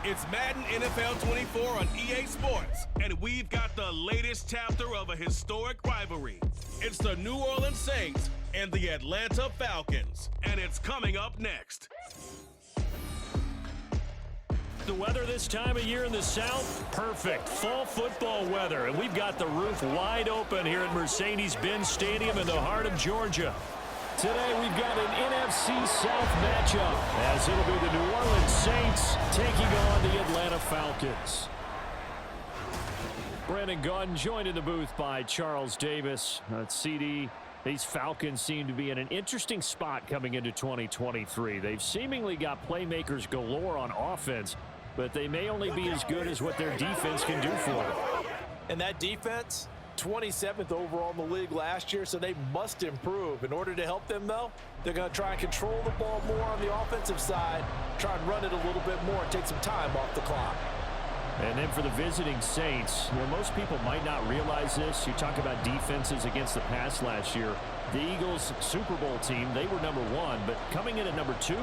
It's Madden NFL 24 on EA Sports, and we've got the latest chapter of a historic rivalry. It's the New Orleans Saints and the Atlanta Falcons, and it's coming up next. The weather this time of year in the South, perfect. Fall football weather, and we've got the roof wide open here at Mercedes-Benz Stadium in the heart of Georgia. Today we've got an NFC South matchup, as it'll be the New Orleans Saints taking on the Atlanta Falcons. Brandon Gunn joined in the booth by Charles Davis. CD, these Falcons seem to be in an interesting spot coming into 2023. They've seemingly got playmakers galore on offense, but they may only be as good as what their defense can do for them. And that defense, 27th overall in the league last year, so they must improve. In order to help them, though, they're going to try and control the ball more on the offensive side, try and run it a little bit more and take some time off the clock. And then for the visiting Saints, most people might not realize this. You talk about defenses against the pass last year. The Eagles Super Bowl team, they were number 1, but coming in at number 2,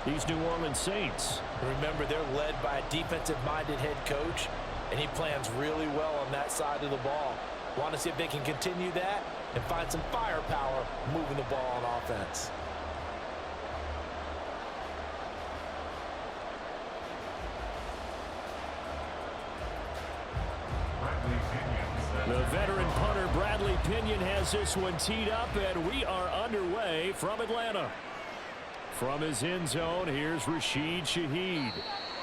these New Orleans Saints. Remember, they're led by a defensive-minded head coach, and he plans really well on that side of the ball. Want to see if they can continue that and find some firepower moving the ball on offense. The veteran punter Bradley Pinion has this one teed up, and we are underway from Atlanta. From his end zone, here's Rashid Shaheed.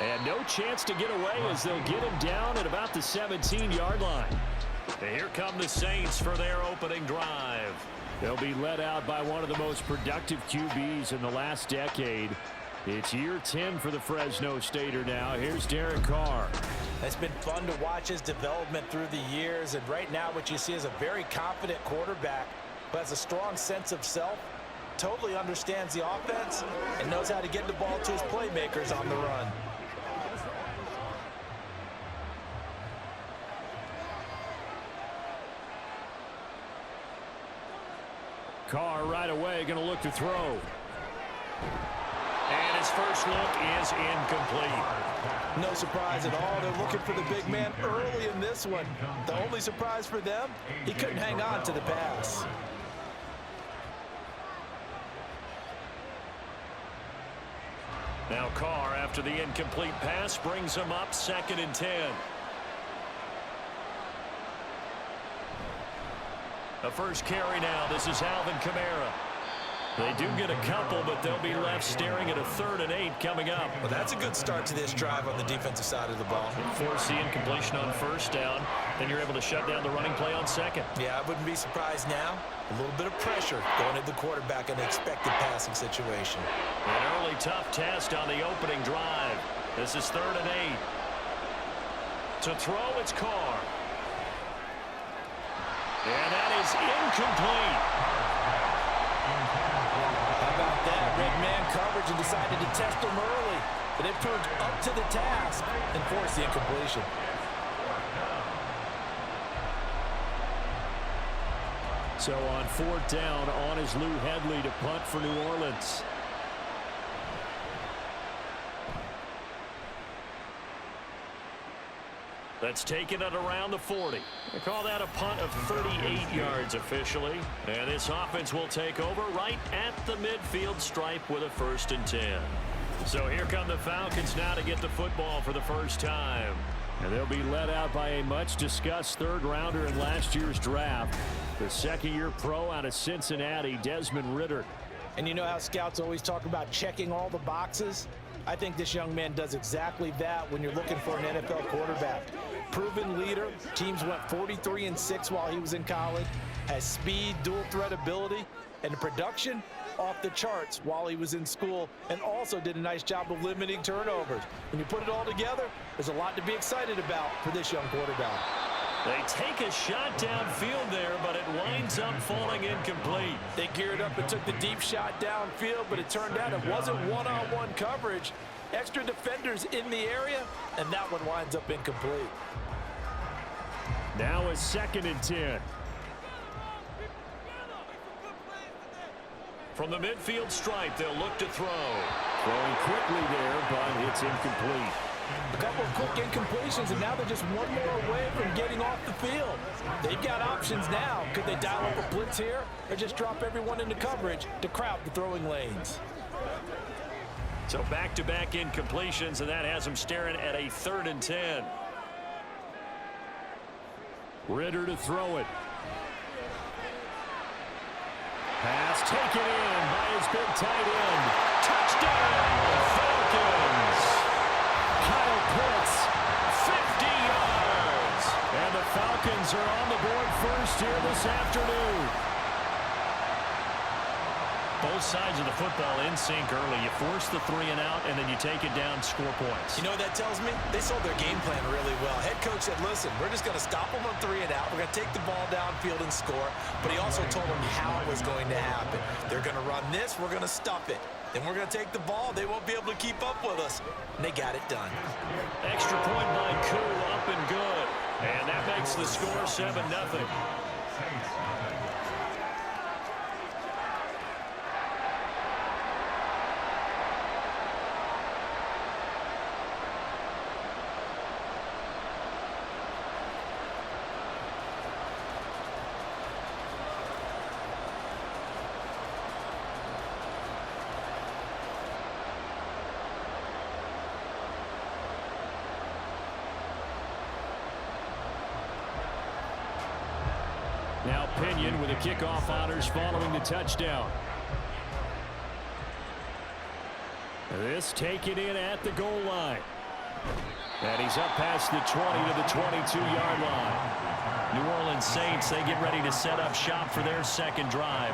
And no chance to get away as they'll get him down at about the 17-yard line. And here come the Saints for their opening drive. They'll be led out by one of the most productive QBs in the last decade. It's year 10 for the Fresno Stater now. Here's Derek Carr. It's been fun to watch his development through the years, and right now what you see is a very confident quarterback who has a strong sense of self, totally understands the offense, and knows how to get the ball to his playmakers on the run. Carr right away going to look to throw. And his first look is incomplete. No surprise at all. They're looking for the big man early in this one. The only surprise for them, he couldn't hang on to the pass. Now Carr, after the incomplete pass, brings him up 2nd and 10. The first carry now. This is Alvin Kamara. They do get a couple, but they'll be left staring at a 3rd and 8 coming up. Well, that's a good start to this drive on the defensive side of the ball. Force the incompletion on 1st down, then you're able to shut down the running play on 2nd. Yeah, I wouldn't be surprised now. A little bit of pressure going at the quarterback in the expected passing situation. An early tough test on the opening drive. This is 3rd and 8. To throw, it's Carr. And that is incomplete. How about that? Red man coverage and decided to test him early. But it proved up to the task and forced the incompletion. So on 4th down, on is Lou Hedley to punt for New Orleans. That's taken at around the 40. They call that a punt of 38 yards officially. And this offense will take over right at the midfield stripe with a 1st and 10. So here come the Falcons now to get the football for the first time. And they'll be led out by a much-discussed 3rd rounder in last year's draft. The 2nd-year pro out of Cincinnati, Desmond Ridder. And you know how scouts always talk about checking all the boxes? I think this young man does exactly that when you're looking for an NFL quarterback. Proven leader. Teams went 43-6 while he was in college. Has speed, dual threat ability, and the production off the charts while he was in school, and also did a nice job of limiting turnovers. When you put it all together, there's a lot to be excited about for this young quarterback. They take a shot downfield there, but it winds up falling incomplete. They geared up and took the deep shot downfield, but it turned out it wasn't one-on-one coverage. Extra defenders in the area, and that one winds up incomplete. Now a 2nd and 10. From the midfield stripe, they'll look to throw. Throwing quickly there, but it's incomplete. A couple of quick incompletions, and now they're just one more away from getting off the field. They've got options now. Could they dial up a blitz here or just drop everyone into coverage to crowd the throwing lanes? So back-to-back incompletions, and that has them staring at a 3rd and 10. Ritter to throw it. Pass taken in by his big tight end. Touchdown, Falcons! Kyle Pitts, 50 yards. And the Falcons are on the board first here this afternoon. Both sides of the football in sync early. You force the 3 and out, and then you take it down, score points. You know what that tells me? They sold their game plan really well. Head coach said, listen, we're just going to stop them on 3 and out. We're going to take the ball downfield and score. But he also told them how it was going to happen. They're going to run this. We're going to stuff it. Then we're going to take the ball. They won't be able to keep up with us. And they got it done. Extra point by Koo, up and good. And that makes the score 7-0. Now Pinion with the kickoff honors following the touchdown. This taken in at the goal line. And he's up past the 20 to the 22-yard line. New Orleans Saints, they get ready to set up shop for their second drive.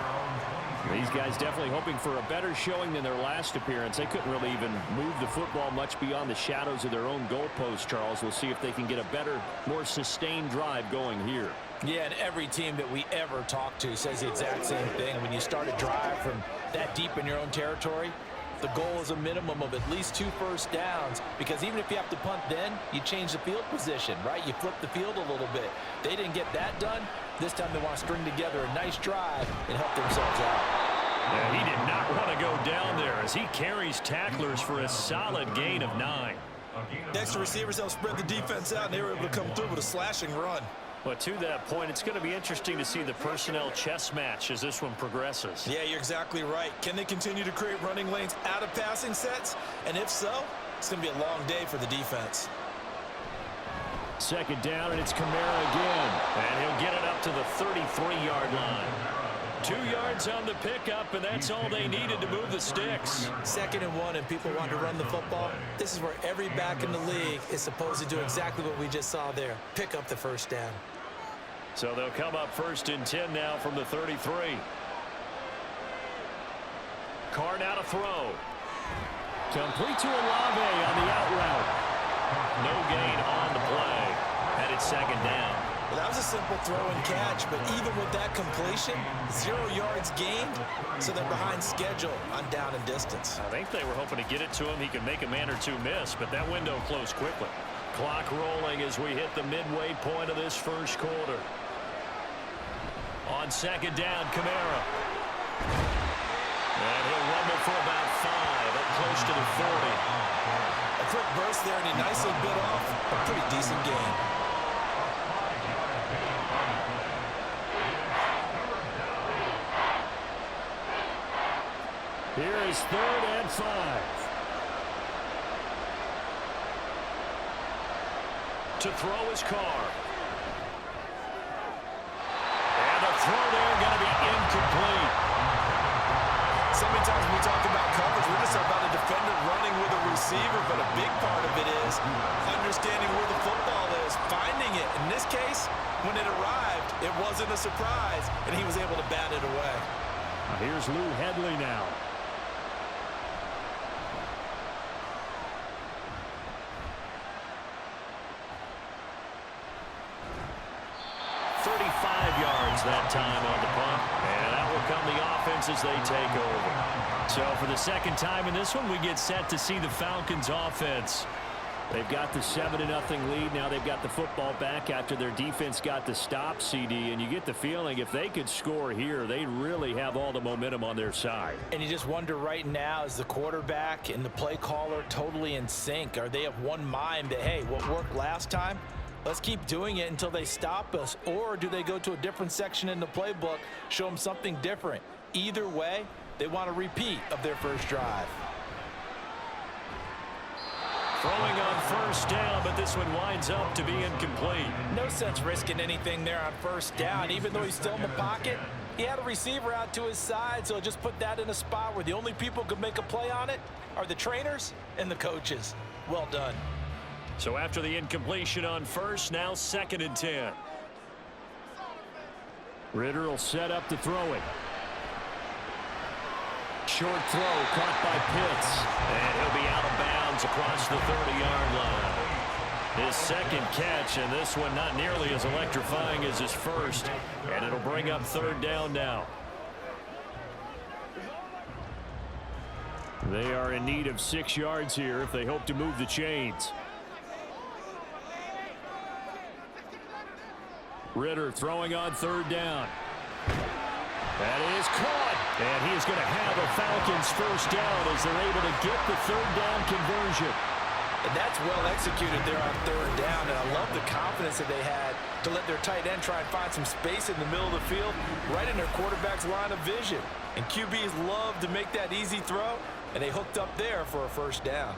These guys definitely hoping for a better showing than their last appearance. They couldn't really even move the football much beyond the shadows of their own goalpost, Charles. We'll see if they can get a better, more sustained drive going here. Yeah, and every team that we ever talk to says the exact same thing. When you start a drive from that deep in your own territory, the goal is a minimum of at least 2 first downs, because even if you have to punt then, you change the field position, right? You flip the field a little bit. They didn't get that done. This time they want to string together a nice drive and help themselves out. Yeah, he did not want to go down there as he carries tacklers for a solid gain of 9. Next, the receivers help spread the defense out, and they were able to come through with a slashing run. But to that point, it's going to be interesting to see the personnel chess match as this one progresses. Yeah, you're exactly right. Can they continue to create running lanes out of passing sets? And if so, it's going to be a long day for the defense. Second down, and it's Kamara again. And he'll get it up to the 33-yard line. 2 yards on the pickup, and that's all they needed to move the sticks. 2nd and 1, and people want to run the football. This is where every back in the league is supposed to do exactly what we just saw there. Pick up the first down. So they'll come up 1st and 10 now from the 33. Carr now to throw. Complete to Olave on the out route. No gain on the play. And it's 2nd down. Well, that was a simple throw and catch, but even with that completion, 0 yards gained, so they're behind schedule on down and distance. I think they were hoping to get it to him. He could make a man or two miss, but that window closed quickly. Clock rolling as we hit the midway point of this first quarter. On 2nd down, Kamara. And he'll rumble for about 5, up close to the 40. A quick burst there, and he nicely bit off a pretty decent gain. Here is 3rd and 5. To throw is Carr. And the throw there going to be incomplete. So many times when we talk about coverage, we're just about a defender running with a receiver, but a big part of it is understanding where the football is, finding it. In this case, when it arrived, it wasn't a surprise, and he was able to bat it away. Here's Lou Hedley now. That time on the punt, and that will come the offense as they take over. So for the second time in this one, we get set to see the Falcons offense. They've got the 7-0 lead. Now they've got the football back after their defense got the stop, CD. And you get the feeling if they could score here, they really have all the momentum on their side. And you just wonder right now, is the quarterback and the play caller totally in sync? Are they of one mind that, hey, what worked last time, let's keep doing it until they stop us? Or do they go to a different section in the playbook, show them something different? Either way, they want a repeat of their first drive. Throwing on first down, but this one winds up to be incomplete. No sense risking anything there on first down. Even though he's still in the pocket, he had a receiver out to his side, so just put that in a spot where the only people who could make a play on it are the trainers and the coaches. Well done. So after the incompletion on first, now 2nd and 10. Ritter will set up to throw it. Short throw caught by Pitts. And he'll be out of bounds across the 30-yard line. His second catch, and this one not nearly as electrifying as his first. And it'll bring up 3rd down now. They are in need of 6 yards here if they hope to move the chains. Ritter throwing on 3rd down. That is caught. And he is going to have a Falcons first down as they're able to get the 3rd down conversion. And that's well executed there on 3rd down. And I love the confidence that they had to let their tight end try and find some space in the middle of the field, right in their quarterback's line of vision. And QBs love to make that easy throw, and they hooked up there for a first down.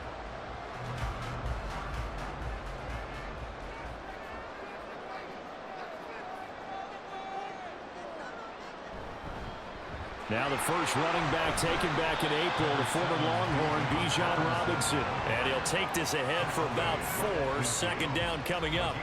Now the first running back taken back in April, the former Longhorn, Bijan Robinson. And he'll take this ahead for about 4. 2nd down coming up.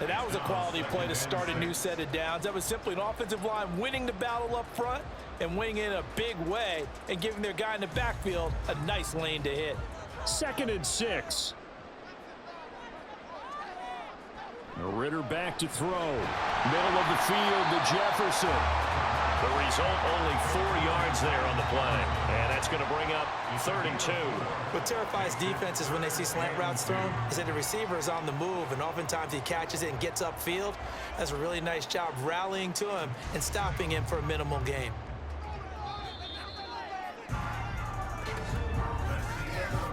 And that was a quality play to start a new set of downs. That was simply an offensive line winning the battle up front and winning in a big way and giving their guy in the backfield a nice lane to hit. 2nd and 6. Ritter back to throw. Middle of the field to Jefferson. The result, only 4 yards there on the play. And that's going to bring up 3rd and 2. What terrifies defenses when they see slant routes thrown is that the receiver is on the move, and oftentimes he catches it and gets upfield. That's a really nice job rallying to him and stopping him for a minimal gain.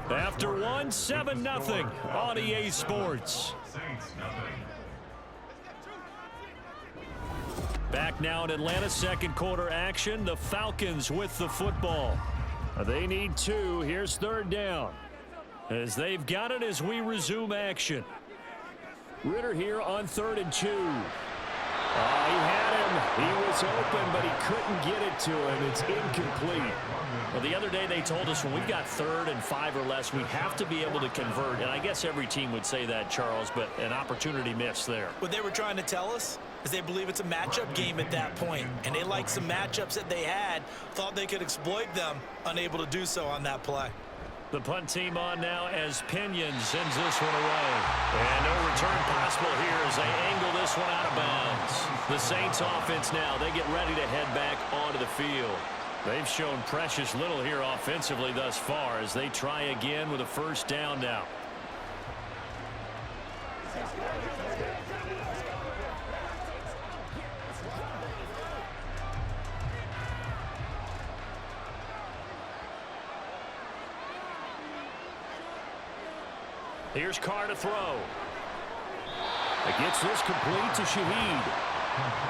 After one, 7-0 on EA Sports. Back now in Atlanta, 2nd quarter action. The Falcons with the football. They need 2. Here's 3rd down. As they've got it as we resume action. Ritter here on 3rd and 2. He had him. He was open, but he couldn't get it to him. It's incomplete. Well, the other day they told us when we've got 3rd and 5 or less, we have to be able to convert. And I guess every team would say that, Charles, but an opportunity missed there. What they were trying to tell us is they believe it's a matchup game at that point. And they liked some matchups that they had, thought they could exploit them, unable to do so on that play. The punt team on now as Pinion sends this one away. And no return possible here as they angle this one out of bounds. The Saints offense now, they get ready to head back onto the field. They've shown precious little here offensively thus far as they try again with a first down now. Here's Carr to throw. It gets this complete to Shaheed.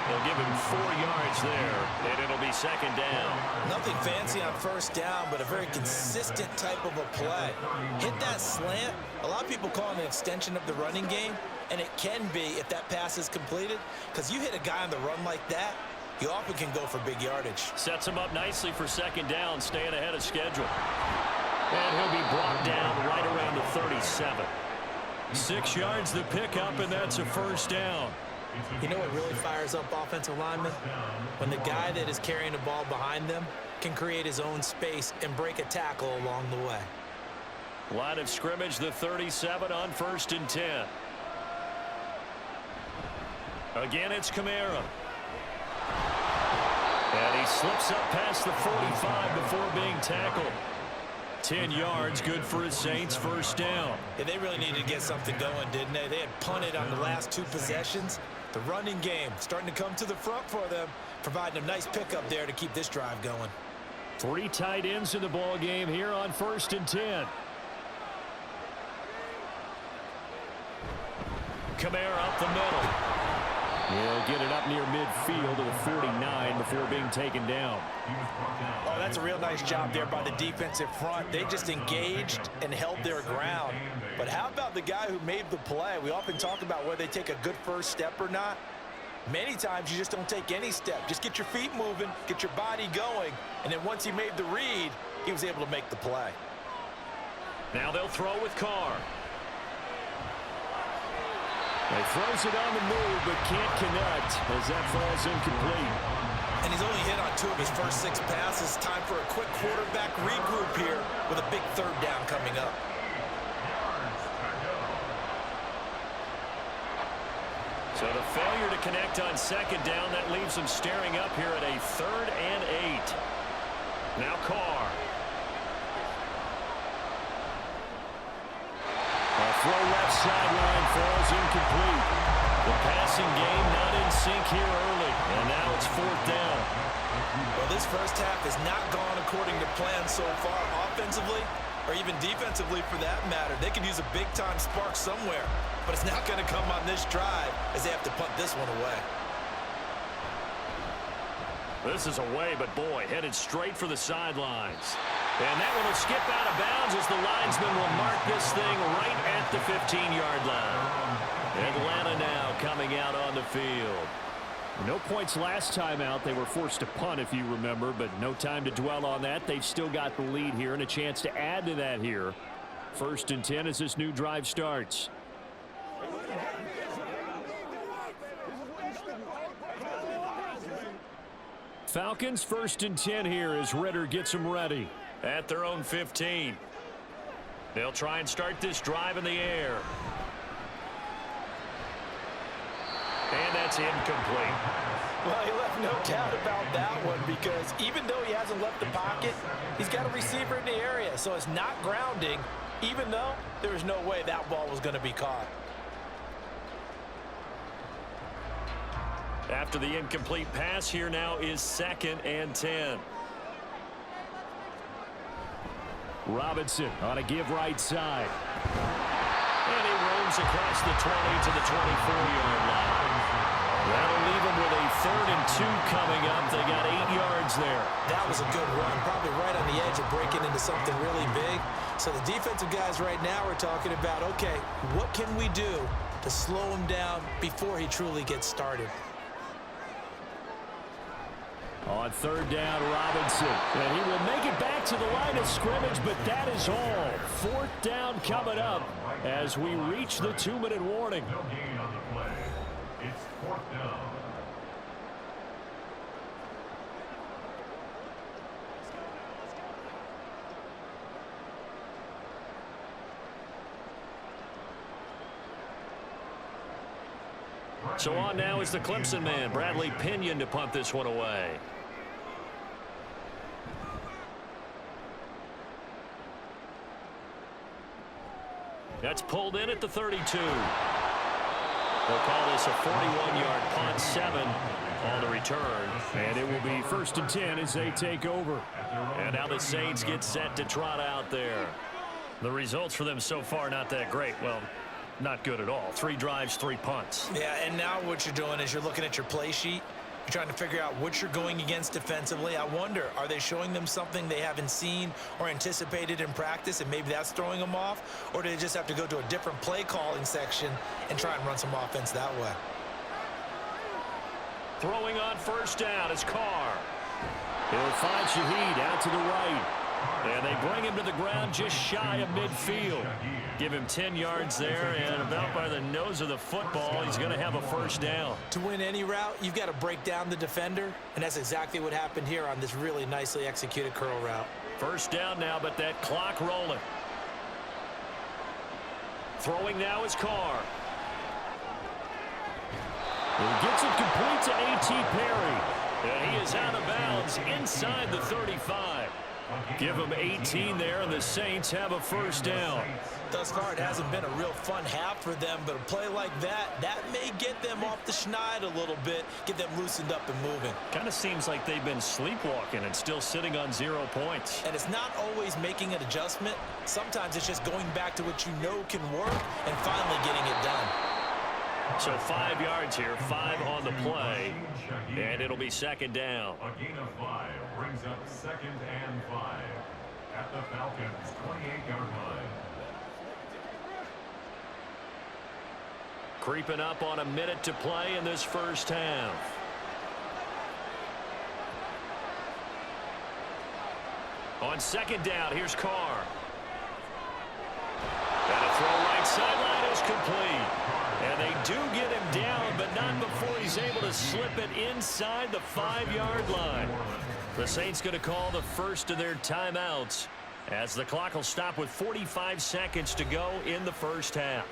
They'll give him 4 yards there, and it'll be 2nd down. Nothing fancy on first down, but a very consistent type of a play. Hit that slant. A lot of people call it an extension of the running game, and it can be if that pass is completed, because you hit a guy on the run like that, you often can go for big yardage. Sets him up nicely for 2nd down, staying ahead of schedule. And he'll be brought down right around the 37. 6 yards the pickup, and that's a first down. You know what really fires up offensive linemen? When the guy that is carrying the ball behind them can create his own space and break a tackle along the way. Line of scrimmage, the 37 on 1st and 10. Again, it's Kamara. And he slips up past the 45 before being tackled. 10 yards, good for his Saints, first down. Yeah, they really needed to get something going, didn't they? They had punted on the last 2 possessions. The running game starting to come to the front for them, providing a nice pickup there to keep this drive going. 3 tight ends in the ball game here on 1st and 10. Kamara up the middle. He'll get it up near midfield to the 49 before being taken down. Oh, that's a real nice job there by the defensive front. They just engaged and held their ground. But how about the guy who made the play? We often talk about whether they take a good first step or not. Many times you just don't take any step. Just get your feet moving, get your body going, and then once he made the read, he was able to make the play. Now they'll throw with Carr. He throws it on the move, but can't connect as that falls incomplete. And he's only hit on 2 of his first 6 passes. Time for a quick quarterback regroup here with a big 3rd down coming up. So the failure to connect on 2nd down, that leaves them staring up here at a 3rd and 8. Now Carr. A throw left sideline falls incomplete. The passing game not in sync here early, and now it's 4th down. Well, this first half has not gone according to plan so far offensively or even defensively for that matter. They could use a big-time spark somewhere, but it's not going to come on this drive as they have to punt this one away. This is away, but boy, headed straight for the sidelines. And that one will skip out of bounds as the linesman will mark this thing right at the 15-yard line. Atlanta now coming out on the field. No points last time out. They were forced to punt, if you remember, but no time to dwell on that. They've still got the lead here and a chance to add to that here. 1st and 10 as this new drive starts. Falcons 1st and 10 here as Ritter gets them ready at their own 15. They'll try and start this drive in the air. And that's incomplete. Well, he left no doubt about that one because even though he hasn't left the pocket, he's got a receiver in the area. So it's not grounding, even though there was no way that ball was going to be caught. After the incomplete pass, here now is 2nd and 10. Robinson on a give right side. And he roams across the 20 to the 24-yard line. That'll leave him with a 3rd and 2 coming up. They got 8 yards there. That was a good run, probably right on the edge of breaking into something really big. So the defensive guys right now are talking about, okay, what can we do to slow him down before he truly gets started? On 3rd down, Robinson. And he will make it back to the line of scrimmage, but that is all. 4th down coming up as we reach the 2-minute warning. No gain on the play. It's 4th down. So on now is the Clemson man, Bradley Pinion, to punt this one away. That's pulled in at the 32. They'll call this a 41-yard punt, 7 on the return. And it will be 1st and 10 as they take over. And now the Saints get set to trot out there. The results for them so far not that great. Well, not good at all. 3 drives, 3 punts. Yeah, and now what you're doing is you're looking at your play sheet. You're trying to figure out what you're going against defensively. I wonder, are they showing them something they haven't seen or anticipated in practice, and maybe that's throwing them off? Or do they just have to go to a different play calling section and try and run some offense that way? Throwing on 1st down is Carr. He'll find Shaheed out to the right. And they bring him to the ground just shy of midfield. Give him 10 yards there, and about by the nose of the football, he's going to have a 1st down. To win any route, you've got to break down the defender, and that's exactly what happened here on this really nicely executed curl route. 1st down now, but that clock rolling. Throwing now is Carr. He gets it complete to A.T. Perry. And he is out of bounds inside the 35. Give them 18 there, and the Saints have a first down. Thus far, it hasn't been a real fun half for them, but a play like that may get them off the schneid a little bit, get them loosened up and moving. Kind of seems like they've been sleepwalking and still sitting on 0 points. And it's not always making an adjustment. Sometimes it's just going back to what you know can work and finally getting it done. So 5 yards here, 5 on the play, and it'll be second down. A gain of 5 brings up 2nd and 5 at the Falcons' 28-yard line. Creeping up on a minute to play in this first half. On second down, here's Carr. And a throw right sideline is complete. And they do get him down, but not before he's able to slip it inside the 5-yard line. The Saints going to call the first of their timeouts as the clock will stop with 45 seconds to go in the first half.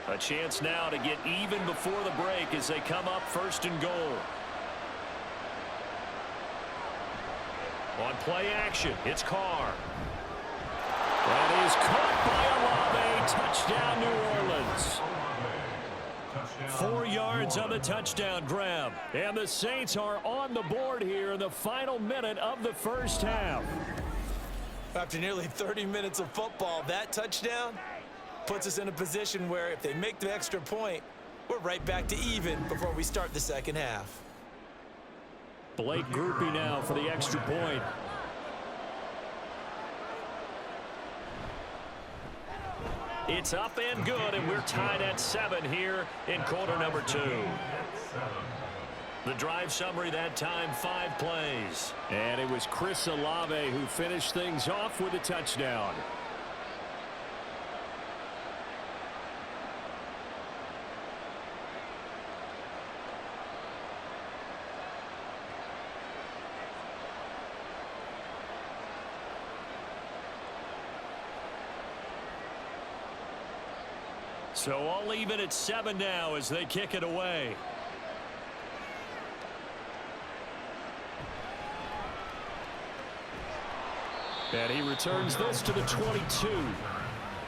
A chance now to get even before the break as they come up 1st and goal. On play action, it's Carr. And he's caught by Olave. Touchdown, New Orleans. 4 yards on the touchdown grab. And the Saints are on the board here in the final minute of the first half. After nearly 30 minutes of football, that touchdown puts us in a position where if they make the extra point, we're right back to even before we start the second half. Blake Groupie now for the extra point. It's up and good, and we're tied at 7 here in quarter number 2. The drive summary that time, 5 plays. And it was Chris Olave who finished things off with a touchdown. So all even at 7 now as they kick it away. And he returns this to the 22.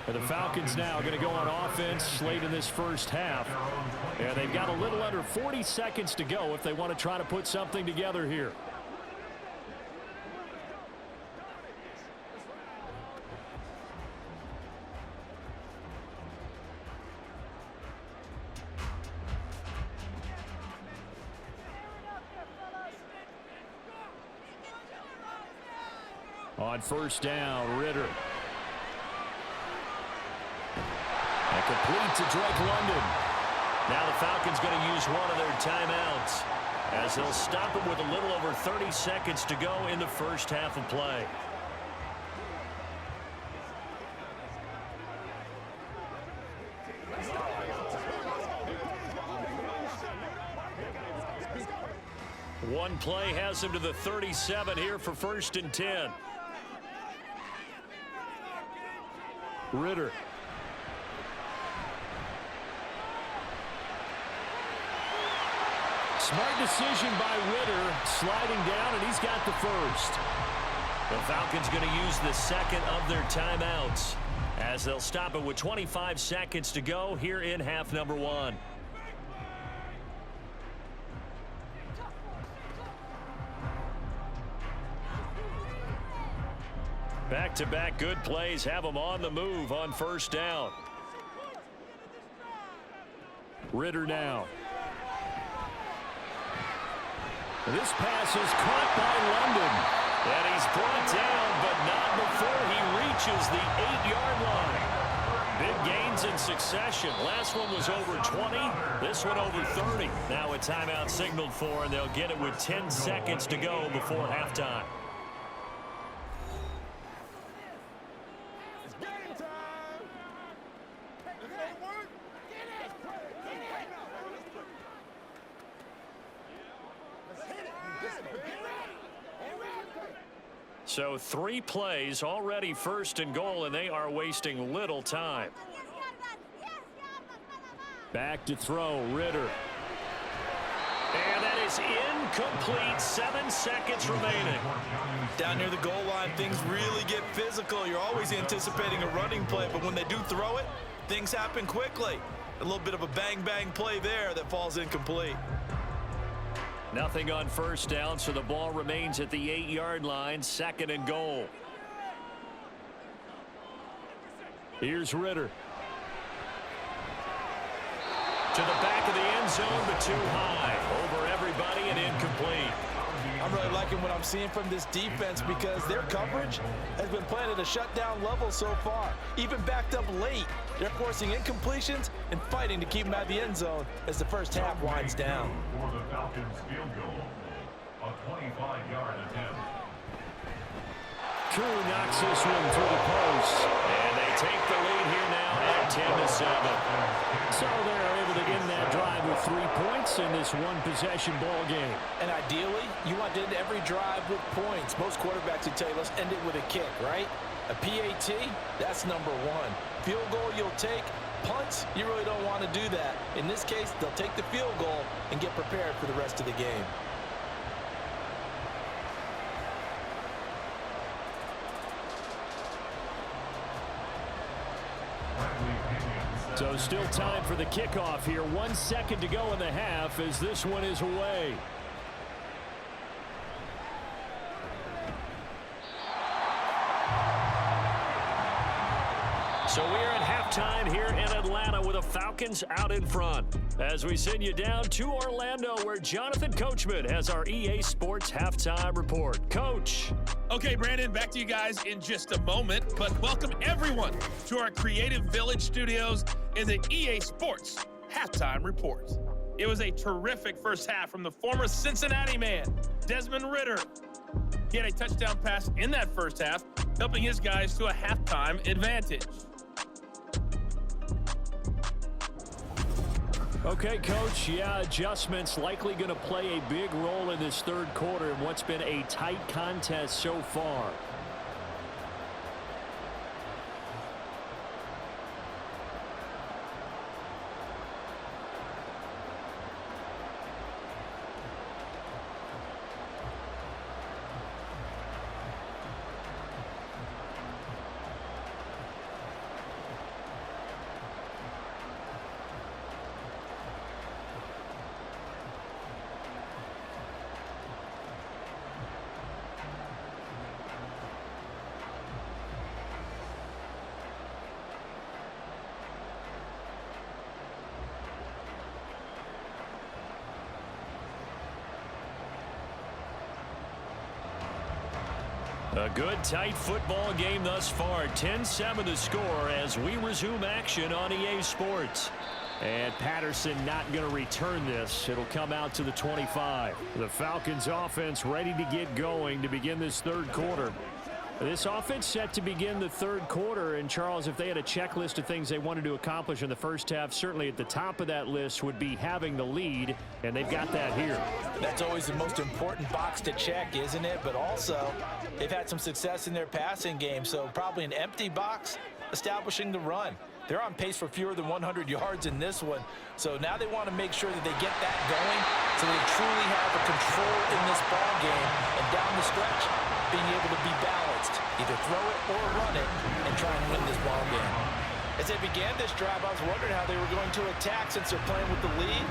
And the Falcons now going to go on offense late in this first half. And they've got a little under 40 seconds to go if they want to try to put something together here. On first down, Ritter. And complete to Drake London. Now the Falcons going to use one of their timeouts as they'll stop him with a little over 30 seconds to go in the first half of play. One play has him to the 37 here for 1st and 10. Ritter. Smart decision by Ritter, sliding down, and he's got the first. The Falcons going to use the second of their timeouts as they'll stop it with 25 seconds to go here in half number 1. Back-to-back good plays have them on the move on first down. Ritter now. This pass is caught by London. And he's brought down, but not before he reaches the 8-yard line. Big gains in succession. Last one was over 20. This one over 30. Now a timeout signaled for, and they'll get it with 10 seconds to go before halftime. So 3 plays already 1st and goal, and they are wasting little time. Back to throw, Ritter. And that is incomplete. 7 seconds remaining. Down near the goal line, things really get physical. You're always anticipating a running play, but when they do throw it, things happen quickly. A little bit of a bang-bang play there that falls incomplete. Nothing on 1st down, so the ball remains at the 8-yard line, 2nd and goal. Here's Ritter. To the back of the end zone, but too high. Over everybody and incomplete. I'm really liking what I'm seeing from this defense because their coverage has been playing at a shutdown level so far. Even backed up late, they're forcing incompletions and fighting to keep them out of the end zone as the first half winds down. For the Falcons field goal, a 25-yard attempt. Crew knocks this one through the post. And they take the lead here now at 10-7. So they're able to end that drive with 3 points in this one-possession ball game. And ideally, you want to end every drive with points. Most quarterbacks would tell you, let's end it with a kick, right? A PAT, that's number 1. Field goal you'll take. Punts, you really don't want to do that. In this case, they'll take the field goal and get prepared for the rest of the game. So still time for the kickoff here. 1 second to go in the half as this one is away. So we are at halftime here in Atlanta with the Falcons out in front. As we send you down to Orlando where Jonathan Coachman has our EA Sports halftime report. Coach. Okay, Brandon, back to you guys in just a moment, but welcome everyone to our Creative Village studios in the EA Sports halftime report. It was a terrific first half from the former Cincinnati man, Desmond Ritter. He had a touchdown pass in that first half, helping his guys to a halftime advantage. Okay, Coach, yeah, adjustments likely going to play a big role in this third quarter in what's been a tight contest so far. A good, tight football game thus far. 10-7 the score as we resume action on EA Sports. And Patterson not going to return this. It'll come out to the 25. The Falcons offense ready to get going to begin this third quarter. This offense set to begin the third quarter. And, Charles, if they had a checklist of things they wanted to accomplish in the first half, certainly at the top of that list would be having the lead, and they've got that here. That's always the most important box to check, isn't it? But also, they've had some success in their passing game, so probably an empty box establishing the run. They're on pace for fewer than 100 yards in this one, so now they want to make sure that they get that going so they truly have a control in this ball game, and down the stretch, being able to be balanced, either throw it or run it, and try and win this ball game. As they began this drive, I was wondering how they were going to attack since they're playing with the lead.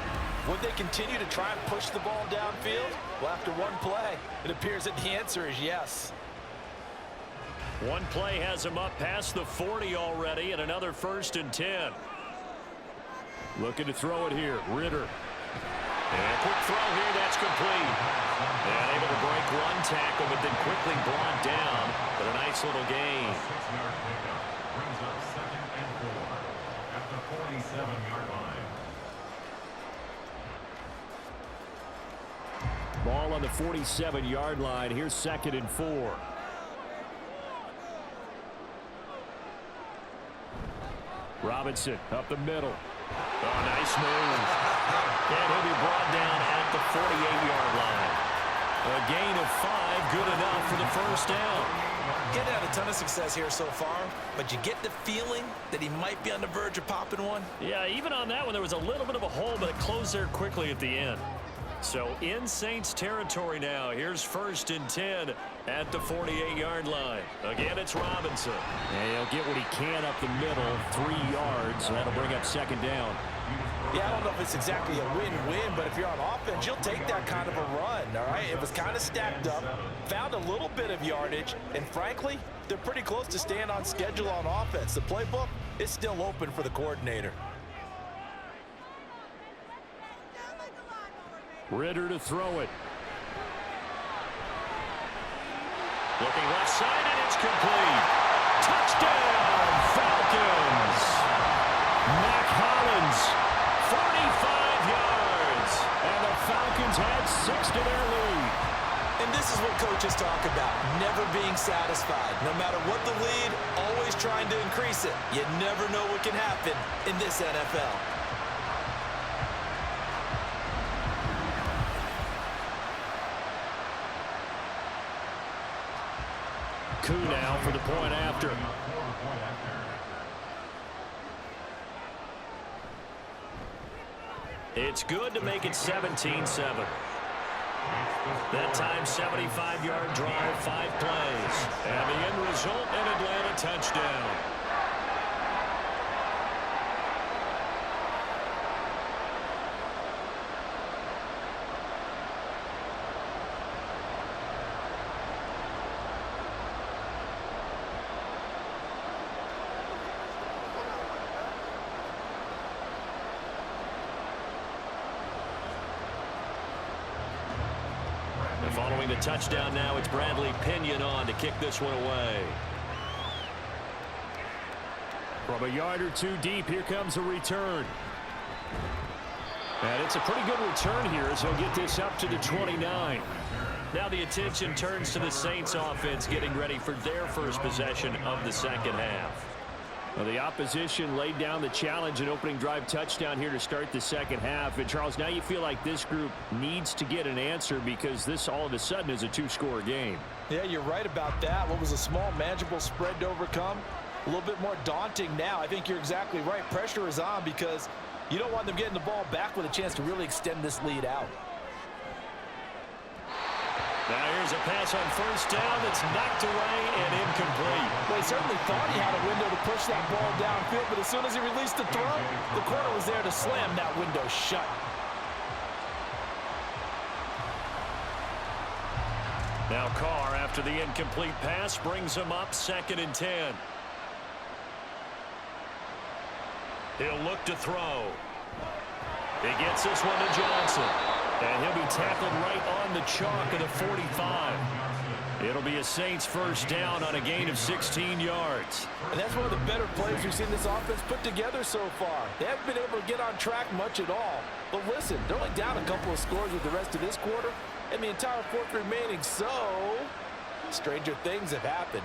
Would they continue to try and push the ball downfield? Well, after one play, it appears that the answer is yes. One play has him up past the 40 already, and another 1st and 10. Looking to throw it here, Ritter. And a quick throw here, that's complete. And able to break one tackle, but then quickly brought down. But a nice little gain. 6-yard pickup brings up 2nd and 4 at the 47-yard line. Ball on the 47-yard line. Here's 2nd and 4. Robinson up the middle. Oh, nice move. And he'll be brought down at the 48-yard line. A gain of 5, good enough for the first down. Getting had a ton of success here so far, but you get the feeling that he might be on the verge of popping one. Yeah, even on that one, there was a little bit of a hole, but it closed there quickly at the end. So in Saints territory now. Here's 1st and 10 at the 48-yard line. Again, it's Robinson. And he'll get what he can up the middle, 3 yards. That'll bring up 2nd down. Yeah, I don't know if it's exactly a win-win, but if you're on offense, you'll take that kind of a run, all right? It was kind of stacked up, found a little bit of yardage, and frankly, they're pretty close to staying on schedule on offense. The playbook is still open for the coordinator. Ritter to throw it. Looking left side, and it's complete. Touchdown, Falcons! Mac Hollins, 45 yards. And the Falcons had 6 to their lead. And this is what coaches talk about, never being satisfied. No matter what the lead, always trying to increase it. You never know what can happen in this NFL. Coup now for the point after. It's good to make it 17-7. That time, 75-yard drive, 5 plays. And the end result, an Atlanta touchdown. Following the touchdown now, it's Bradley Pinion on to kick this one away. From a yard or 2 deep, here comes a return. And it's a pretty good return here as he'll get this up to the 29. Now the attention turns to the Saints offense getting ready for their first possession of the second half. Well, the opposition laid down the challenge and opening drive touchdown here to start the second half. And, Charles, now you feel like this group needs to get an answer because this all of a sudden is a 2-score game. Yeah, you're right about that. What was a small, manageable spread to overcome, a little bit more daunting now. I think you're exactly right. Pressure is on because you don't want them getting the ball back with a chance to really extend this lead out. Now here's a pass on first down that's knocked away and incomplete. Well, he certainly thought he had a window to push that ball downfield, but as soon as he released the throw, the corner was there to slam that window shut. Now Carr, after the incomplete pass, brings him up 2nd and 10. He'll look to throw. He gets this one to Johnson. And he'll be tackled right on the chalk of the 45. It'll be a Saints first down on a gain of 16 yards. And that's one of the better plays we've seen this offense put together so far. They haven't been able to get on track much at all. But listen, they're only down a couple of scores with the rest of this quarter and the entire 4th remaining. So, stranger things have happened.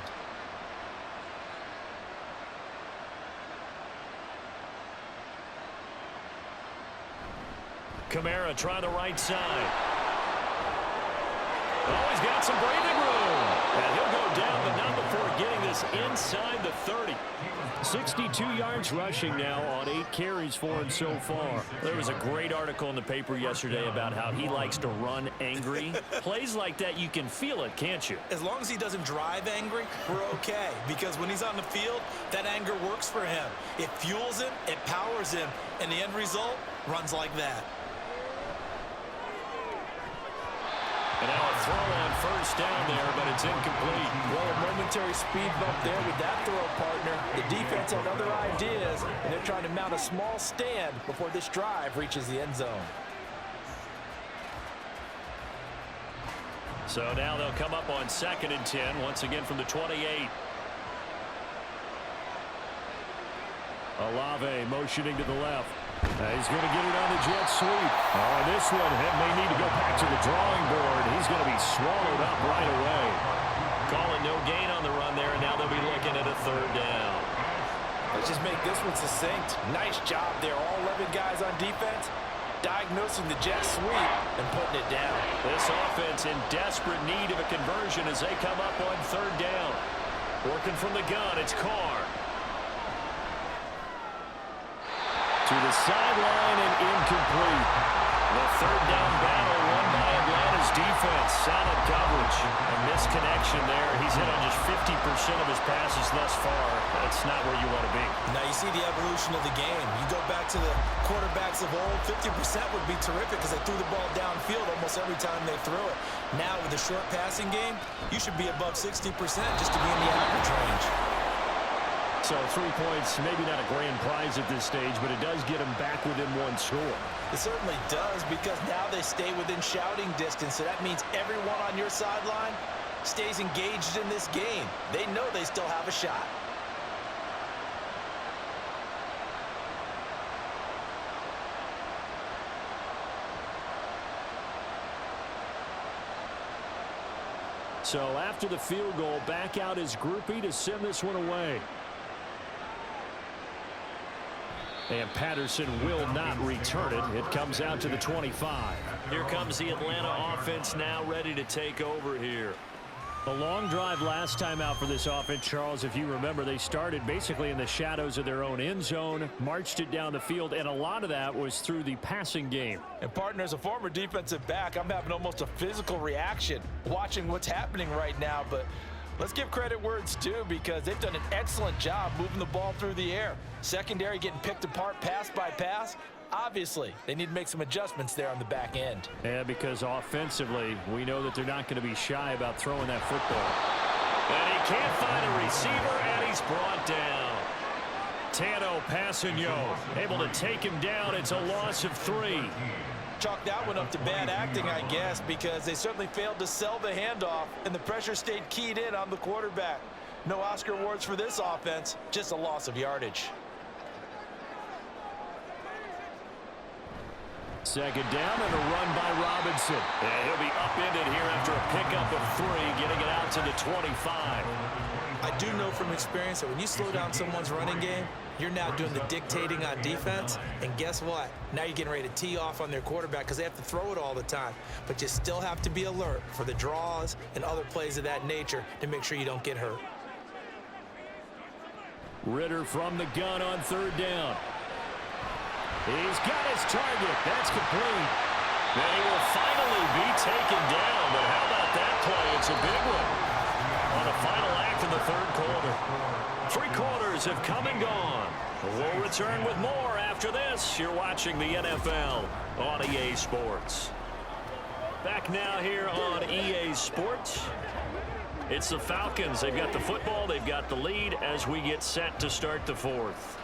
Kamara trying the right side. Oh, he's got some breathing room. And he'll go down, but not before getting this inside the 30. 62 yards rushing now on 8 carries for him so far. There was a great article in the paper yesterday about how he likes to run angry. Plays like that, you can feel it, can't you? As long as he doesn't drive angry, we're okay. Because when he's on the field, that anger works for him. It fuels him, it powers him, and the end result runs like that. And now a throw on first down there, but it's incomplete. Well, a momentary speed bump there with that throw, partner. The defense had other ideas, and they're trying to mount a small stand before this drive reaches the end zone. So now they'll come up on 2nd and 10, once again from the 28. Olave motioning to the left. He's going to get it on the jet sweep. Oh, this one may need to go back to the drawing board. He's going to be swallowed up right away. Calling no gain on the run there, and now they'll be looking at a 3rd down. Let's just make this one succinct. Nice job there. All 11 guys on defense diagnosing the jet sweep and putting it down. This offense in desperate need of a conversion as they come up on third down. Working from the gun, it's Carr. To the sideline and incomplete. The third down battle won by Atlanta's defense. Solid coverage. A misconnection there. He's hit on just 50% of his passes thus far. That's not where you want to be. Now you see the evolution of the game. You go back to the quarterbacks of old, 50% would be terrific because they threw the ball downfield almost every time they threw it. Now with the short passing game, you should be above 60% just to be in the average range. So 3 points, maybe not a grand prize at this stage, but it does get them back within one score. It certainly does because now they stay within shouting distance, so that means everyone on your sideline stays engaged in this game. They know they still have a shot. So after the field goal, back out his groupie to send this one away. And Patterson will not return it. It comes out to the 25. Here comes the Atlanta offense now ready to take over here. A long drive last time out for this offense, Charles. If you remember, they started basically in the shadows of their own end zone, marched it down the field, and a lot of that was through the passing game. And partner, as a former defensive back, I'm having almost a physical reaction watching what's happening right now. But let's give credit where it's due because they've done an excellent job moving the ball through the air. Secondary getting picked apart pass by pass. Obviously, they need to make some adjustments there on the back end. Yeah, because offensively, we know that they're not going to be shy about throwing that football. And he can't find a receiver, and he's brought down. Tano Passanio able to take him down. It's a loss of 3. Chalk that one up to bad acting, I guess, because they certainly failed to sell the handoff, and the pressure stayed keyed in on the quarterback. No Oscar awards for this offense, just a loss of yardage. Second down and a run by Robinson. And he'll be upended here after a pickup of 3, getting it out to the 25. I do know from experience that when you slow down someone's running game, you're now doing the dictating on defense. And guess what? Now you're getting ready to tee off on their quarterback because they have to throw it all the time. But you still have to be alert for the draws and other plays of that nature to make sure you don't get hurt. Ritter from the gun on third down. He's got his target. That's complete. And he will finally be taken down. But how about that play? It's a big one. On the final act of the third quarter. 3 quarters have come and gone. We'll return with more after this. You're watching the NFL on EA Sports. Back now here on EA Sports. It's the Falcons. They've got the football. They've got the lead as we get set to start the 4th.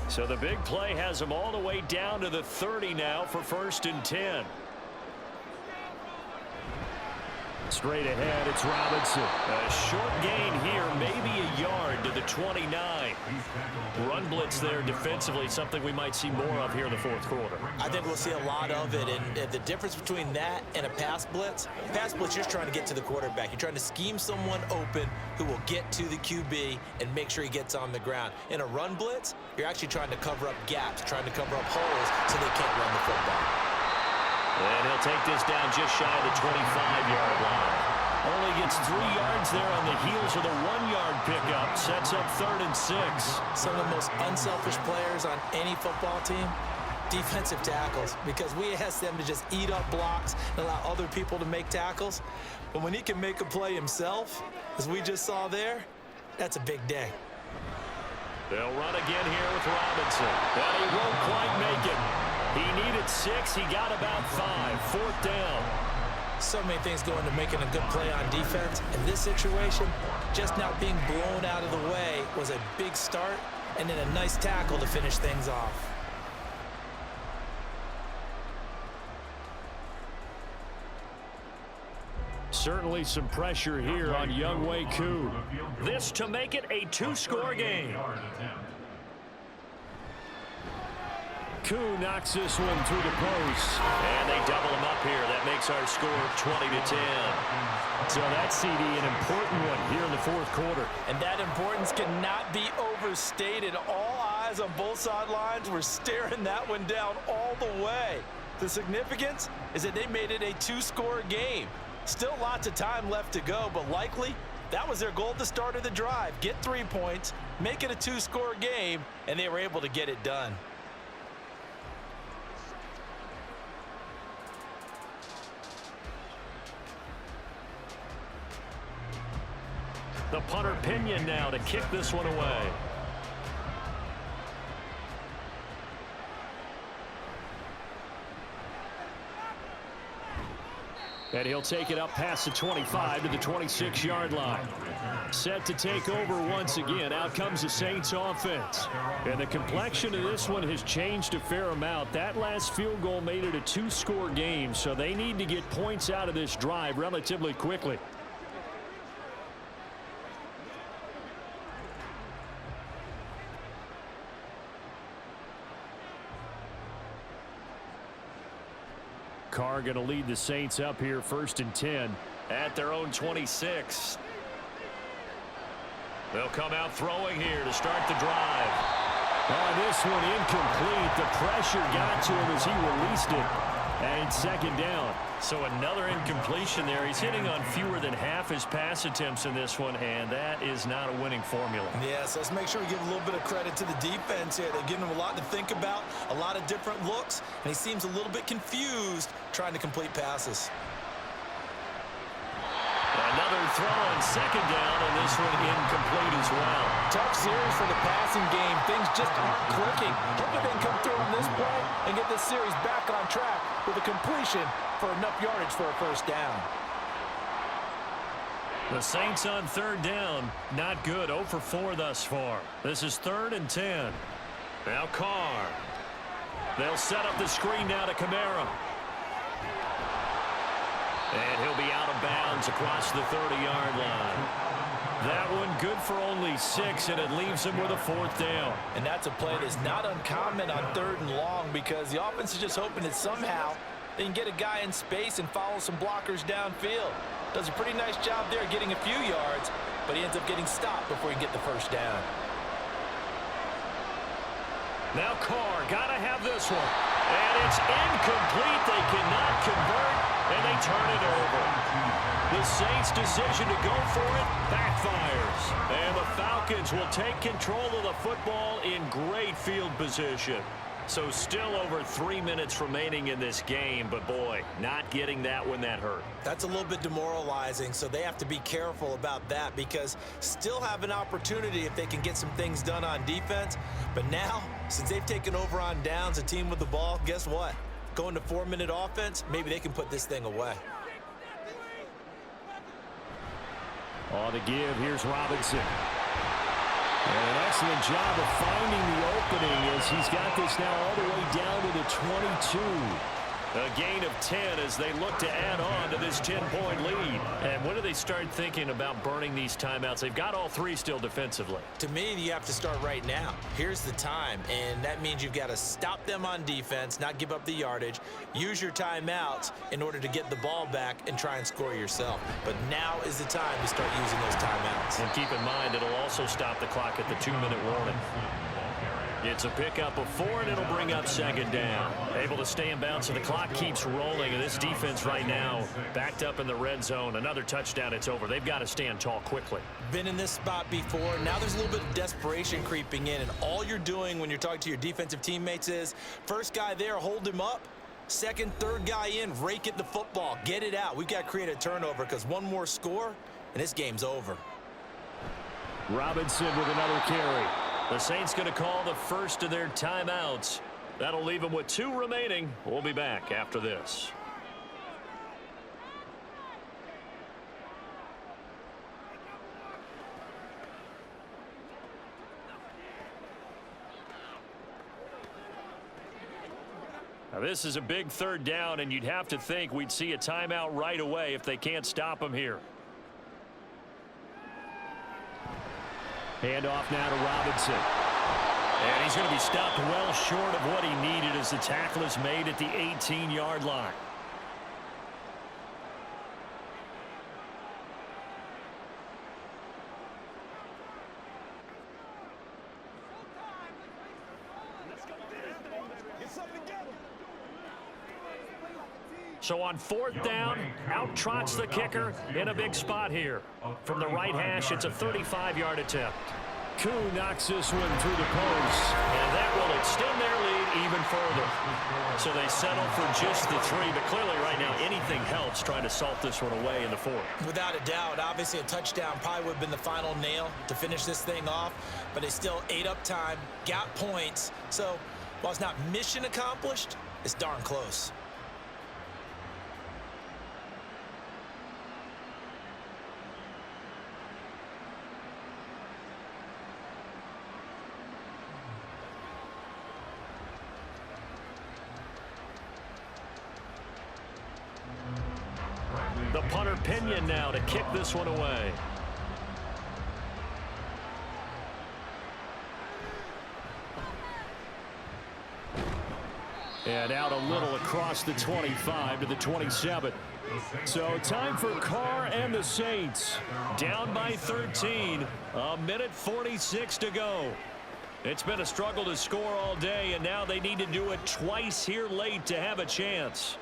So the big play has them all the way down to the 30 now for 1st and 10. Straight ahead, it's Robinson. A short gain here, maybe a yard to the 29. Run blitz there defensively, something we might see more of here in the 4th quarter. I think we'll see a lot of it, and the difference between that and a pass blitz, you're just trying to get to the quarterback. You're trying to scheme someone open who will get to the QB and make sure he gets on the ground. In a run blitz, you're actually trying to cover up gaps, trying to cover up holes so they can't run the football. And he'll take this down just shy of the 25-yard line. Only gets 3 yards there on the heels of the 1-yard pickup. Sets up 3rd and 6. Some of the most unselfish players on any football team, defensive tackles, because we ask them to just eat up blocks and allow other people to make tackles. But when he can make a play himself, as we just saw there, that's a big day. They'll run again here with Robinson. But he won't quite make it. He needed 6. He got about 5. 4th down. So many things go into making a good play on defense. In this situation, just not being blown out of the way was a big start, and then a nice tackle to finish things off. Certainly some pressure here on Younghoe Koo. This to make it a 2-score game. Koo knocks this one through the post. And they double him up here. That makes our score 20-10. So that CD, an important one here in the 4th quarter. And that importance cannot be overstated. All guys on both sidelines were staring that one down all the way. The significance is that they made it a 2-score game. Still lots of time left to go, but likely that was their goal at the start of the drive. Get 3 points, make it a 2-score game, and they were able to get it done. The punter Pinion now to kick this one away. And he'll take it up past the 25 to the 26-yard line. Set to take over once again. Out comes the Saints offense. And the complexion of this one has changed a fair amount. That last field goal made it a 2-score game, so they need to get points out of this drive relatively quickly. Carr going to lead the Saints up here 1st and 10 at their own 26. They'll come out throwing here to start the drive. Oh, this one incomplete. The pressure got to him as he released it. And 2nd down. So another incompletion there. He's hitting on fewer than half his pass attempts in this one, and that is not a winning formula. Yes, let's make sure we give a little bit of credit to the defense here. They're giving him a lot to think about, a lot of different looks, and he seems a little bit confused trying to complete passes. Another throw on 2nd down, and this one incomplete as well. Tough series for the passing game. Things just aren't clicking. Hopefully they can come through on this play and get this series back on track with a completion for enough yardage for a 1st down. The Saints on 3rd down. Not good. 0 for 4 thus far. This is 3rd and 10. Now Carr. They'll set up the screen now to Kamara. And he'll be out of bounds across the 30-yard line. That one good for only 6, and it leaves him with a 4th down. And that's a play that's not uncommon on 3rd and long because the offense is just hoping that somehow they can get a guy in space and follow some blockers downfield. Does a pretty nice job there getting a few yards, but he ends up getting stopped before he can get the 1st down. Now Carr, gotta have this one. And it's incomplete. They cannot convert, and they turn it over. The Saints' decision to go for it backfires. And the Falcons will take control of the football in great field position. So still over 3 minutes remaining in this game, but boy, not getting that one that hurt. That's a little bit demoralizing, so they have to be careful about that because still have an opportunity if they can get some things done on defense. But now, since they've taken over on downs, a team with the ball, guess what? Going to 4-minute offense, maybe they can put this thing away. On the give, here's Robinson. And an excellent job of finding the opening as he's got this now all the way down to the 22. A gain of 10 as they look to add on to this 10-point lead. And when do they start thinking about burning these timeouts? They've got all 3 still defensively. To me, you have to start right now. Here's the time, and that means you've got to stop them on defense, not give up the yardage, use your timeouts in order to get the ball back and try and score yourself. But now is the time to start using those timeouts. And keep in mind, it'll also stop the clock at the 2-minute warning. It's a pickup of 4, and it'll bring up 2nd down. Able to stay in bounds, so the clock keeps rolling. And this defense right now backed up in the red zone. Another touchdown, it's over. They've got to stand tall quickly. Been in this spot before. Now there's a little bit of desperation creeping in. And all you're doing when you're talking to your defensive teammates is, first guy there, hold him up. Second, third guy in, rake at the football. Get it out. We've got to create a turnover because one more score, and this game's over. Robinson with another carry. The Saints going to call the first of their timeouts. That'll leave them with 2 remaining. We'll be back after this. Now this is a big 3rd down, and you'd have to think we'd see a timeout right away if they can't stop them here. Handoff now to Robinson. And he's going to be stopped well short of what he needed as the tackle is made at the 18-yard line. So on 4th down, out trots the kicker in a big spot here. From the right hash, it's a 35-yard attempt. Koo knocks this one through the post, and that will extend their lead even further. So they settle for just the 3, but clearly right now anything helps trying to salt this one away in the 4th. Without a doubt, obviously a touchdown probably would have been the final nail to finish this thing off, but they still ate up time, got points. So while it's not mission accomplished, it's darn close. The punter Pinion now to kick this one away. And out a little across the 25 to the 27. So time for Carr and the Saints. Down by 13. A minute 46 to go. It's been a struggle to score all day, and now they need to do it twice here late to have a chance.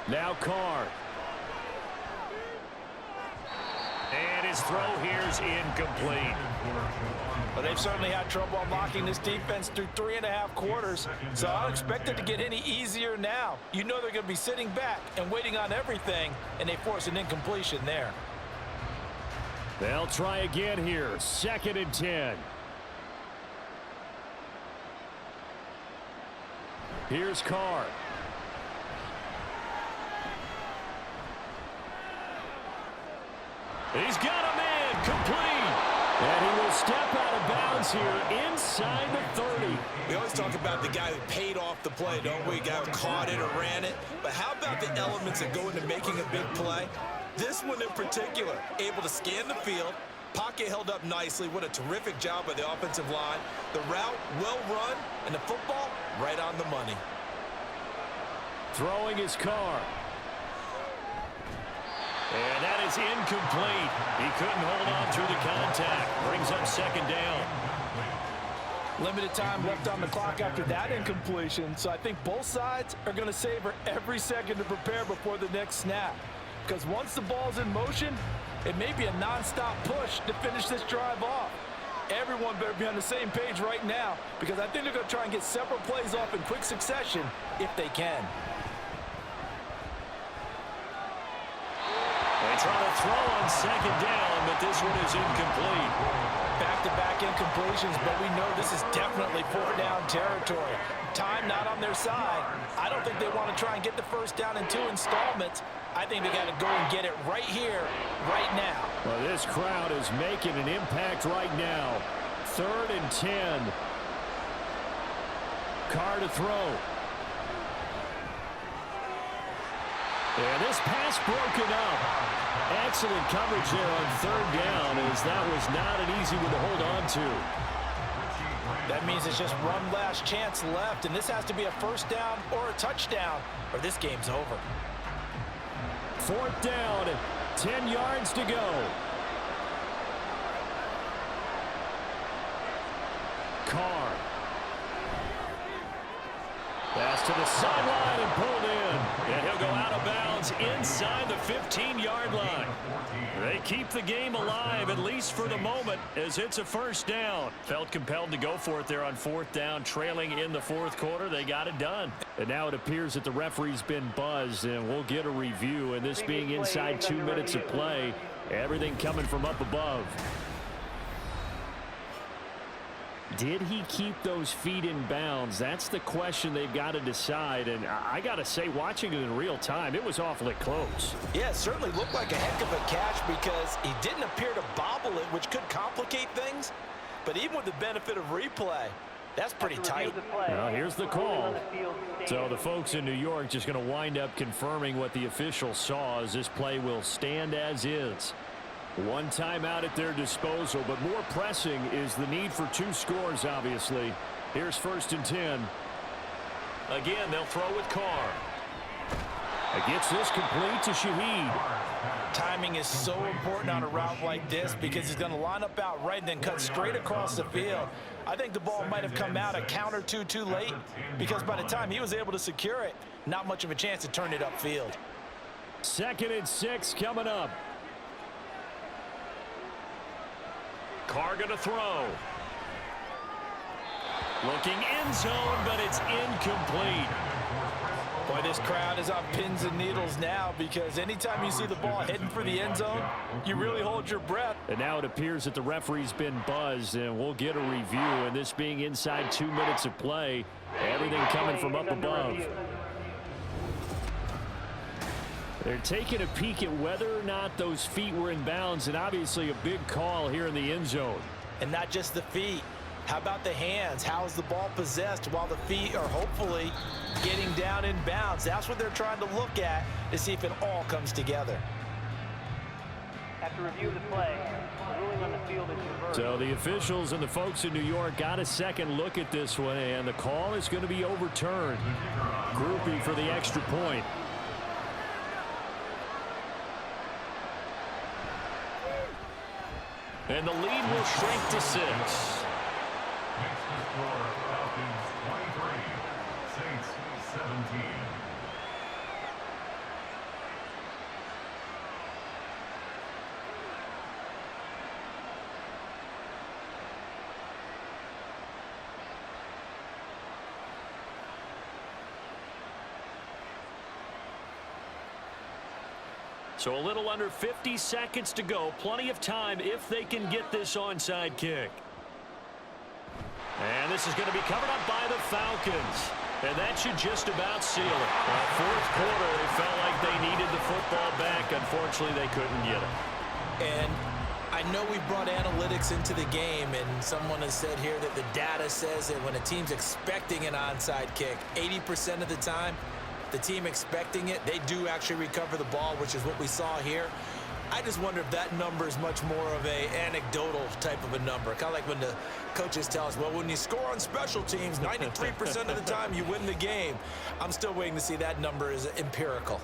Now Carr. And his throw here's incomplete. Well, they've certainly had trouble unlocking this defense through 3.5 quarters, so I don't expect it to get any easier now. You know they're going to be sitting back and waiting on everything, and they force an incompletion there. They'll try again here. 2nd and 10. Here's Carr. He's got a man complete. And he will step out of bounds here inside the 30. We always talk about the guy who paid off the play, don't we? Guy who caught it or ran it. But how about the elements that go into making a big play? This one in particular, able to scan the field. Pocket held up nicely. What a terrific job by the offensive line. The route well run, and the football right on the money. Throwing his Carr. And that is incomplete. He couldn't hold on through the contact. Brings up 2nd down. Limited time left on the clock after that incompletion, so I think both sides are going to savor every second to prepare before the next snap. Because once the ball's in motion, it may be a non-stop push to finish this drive off. Everyone better be on the same page right now, because I think they're going to try and get several plays off in quick succession if they can. They try to throw on 2nd down, but this one is incomplete. Back-to-back incompletions, but we know this is definitely 4th-down territory. Time not on their side. I don't think they want to try and get the 1st down in 2 installments. I think they got to go and get it right here, right now. Well, this crowd is making an impact right now. 3rd and 10. Carr to throw. And this pass broken up. Excellent coverage there on 3rd down, as that was not an easy one to hold on to. That means it's just one last chance left, and this has to be a 1st down or a touchdown, or this game's over. 4th down, 10 yards to go. Carr. Pass to the sideline and pulled in. And he'll go out of bounds inside the 15-yard line. They keep the game alive, at least for the moment, as it's a 1st down. Felt compelled to go for it there on 4th down, trailing in the 4th quarter. They got it done. And now it appears that the referee's been buzzed, and we'll get a review. And this being inside 2 minutes of play, everything coming from up above. Did he keep those feet in bounds? That's the question they've got to decide. And I got to say, watching it in real time, it was awfully close. Yeah, it certainly looked like a heck of a catch because he didn't appear to bobble it, which could complicate things. But even with the benefit of replay, that's pretty tight. Well, here's the call. So the folks in New York just going to wind up confirming what the official saw, as this play will stand as is. One timeout at their disposal, but more pressing is the need for 2 scores, obviously. Here's 1st and 10. Again, they'll throw with Carr. It gets this complete to Shaheed. Timing is so important on a route like this because he's going to line up out right and then cut straight across the field. I think the ball might have come out a count or two too late because by the time he was able to secure it, not much of a chance to turn it upfield. 2nd and 6 coming up. Carr going to throw. Looking end zone, but it's incomplete. Boy, this crowd is on pins and needles now because anytime you see the ball heading for the end zone, you really hold your breath. And now it appears that the referee's been buzzed, and we'll get a review. And this being inside 2 minutes of play, everything coming from up above. They're taking a peek at whether or not those feet were in bounds, and obviously a big call here in the end zone. And not just the feet. How about the hands? How is the ball possessed while the feet are hopefully getting down in bounds? That's what they're trying to look at to see if it all comes together. After review of the play, the ruling on the field is reversed. So the officials and the folks in New York got a second look at this one, and the call is going to be overturned. Groupie for the extra point. And the lead will shrink to 6. Next to score, Falcons 23, Saints 17. So a little under 50 seconds to go. Plenty of time if they can get this onside kick. And this is going to be covered up by the Falcons. And that should just about seal it. Well, fourth quarter, they felt like they needed the football back. Unfortunately, they couldn't get it. And I know we brought analytics into the game, and someone has said here that the data says that when a team's expecting an onside kick, 80% of the time, the team expecting it, they do actually recover the ball, which is what we saw here. I just wonder if that number is much more of a anecdotal type of a number. Kind of like when the coaches tell us, well, when you score on special teams, 93% of the time you win the game. I'm still waiting to see that number is empirical.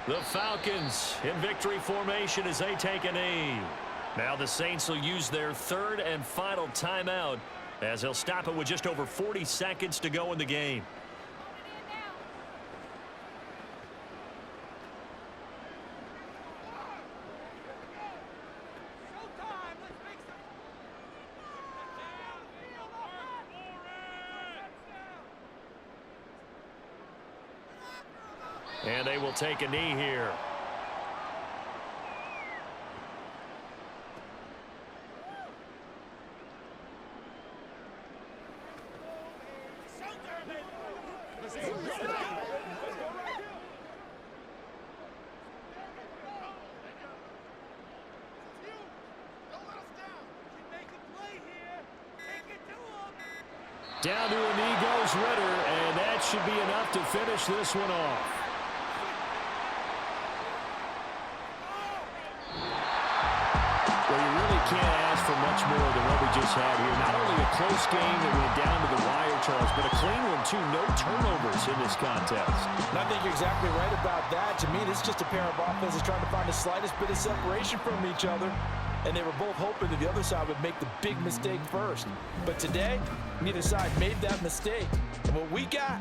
The Falcons in victory formation as they take a knee. Now the Saints will use their third and final timeout as they'll stop it with just over 40 seconds to go in the game. And they will take a knee here. Down to a knee goes Ritter, and that should be enough to finish this one off. Well, you really can't ask for much more than what we just had here. Not only a close game that went down to the wire, Charles, but a clean one, too. No turnovers in this contest. And I think you're exactly right about that. To me, this is just a pair of offenses trying to find the slightest bit of separation from each other. And they were both hoping that the other side would make the big mistake first. But today, neither side made that mistake. And what we got